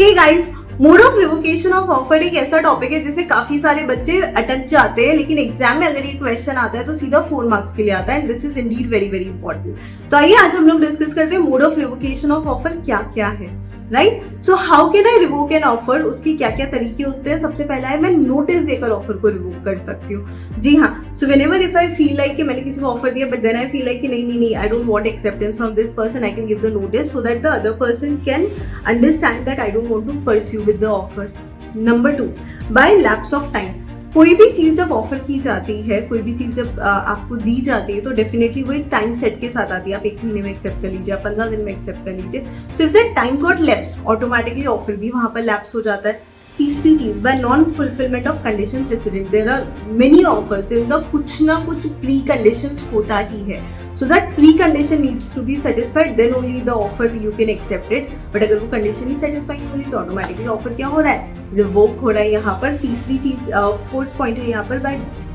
Hey guys, mode of revocation of offer एक ऐसा topic है जिसमें काफी सारे बच्चे अटक जाते हैं, लेकिन एग्जाम में अगर ये क्वेश्चन आता है तो सीधा 4 मार्क्स के लिए आता है। This is Indeed very very important. तो आइए आज हम लोग डिस्कस करते हैं mode of revocation of offer क्या क्या है। Right, so how can I revoke an offer, उसकी क्या क्या तरीके होते हैं। सबसे पहला है मैं नोटिस देकर ऑफर को रिवोक कर सकती हूँ। जी हाँ, so whenever if I feel like कि मैंने किसी को ऑफर दिया but then I feel like कि नहीं I don't want acceptance from this person, I can give the notice so that the other person can understand that I don't want to pursue with the offer. Number 2, by lapse of time. कोई भी चीज जब offer की जाती है, कोई भी चीज जब आपको दी जाती है तो डेफिनेटली वो एक टाइम सेट के साथ आती है। आप 1 महीने में एक्सेप्ट कर लीजिए, आप 15 दिन में एक्सेप्ट कर लीजिए। So if that time got lapsed, automatically offer भी वहां पर लैप्स हो जाता है। तीसरी चीज, by non fulfilment of condition precedent. There are many offers जिनका कुछ ना कुछ प्री कंडीशंस होता ही है। So that pre-condition needs to be satisfied, then only the offer you can accept it. But अगर वो condition ही satisfying हो रही तो automatically offer क्या हो रहा है, revoke हो रहा है। यहाँ पर तीसरी चीज, फोर्थ पॉइंट है यहाँ पर by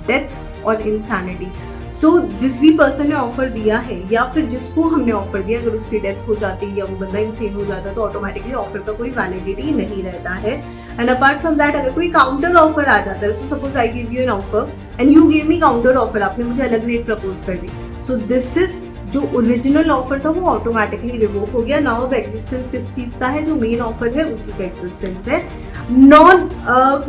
death और insanity। सो जिस भी पर्सन ने ऑफर दिया है या फिर जिसको हमने ऑफर दिया, अगर उसकी डेथ हो जाती है या वो बंदा इंसेन हो जाता है तो ऑटोमेटिकली ऑफर का कोई वैलिडिटी नहीं रहता है। एंड अपार्ट फ्रॉम दैट, अगर कोई काउंटर ऑफर आ जाता है, so suppose I give you an offer and you give me counter offer, आपने मुझे अलग रेट प्रपोज कर दी, सो दिस इज जो ओरिजिनल ऑफर था वो ऑटोमेटिकली रिवोक हो गया। नाउ अब एग्जिस्टेंस किस चीज का है, जो मेन ऑफर है उसी का एग्जिस्टेंस है। Non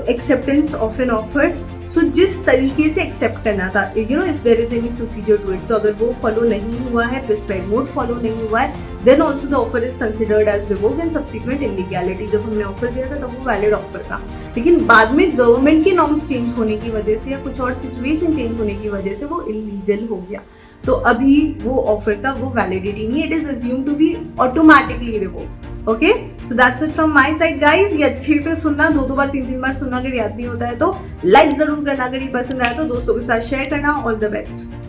acceptance of an offer, so जिस तरीके से एक्सेप्ट करना था, you know if there is any procedure to it, तो अगर वो फॉलो नहीं हुआ है, प्रिस्क्राइब्ड मोड फॉलो नहीं हुआ है, then also the offer is considered as revoked and subsequent illegality. जब हमने ऑफर दिया था तब वो वैलिड ऑफर था, लेकिन बाद में गवर्नमेंट के नॉर्म्स चेंज होने की वजह से या कुछ और सिचुएशन चेंज होने की वजह से वो इलीगल हो गया। तो अभी वो ऑफर का वो वैलिडिटी नहीं, it is assume to be automatically revoked. Okay, so that's it from my side guys. ये अच्छे से सुनना, 2 बार 3 बार सुनना। अगर याद नहीं होता है तो लाइक जरूर करना, अगर ये पसंद आया तो दोस्तों के साथ शेयर करना। All the best.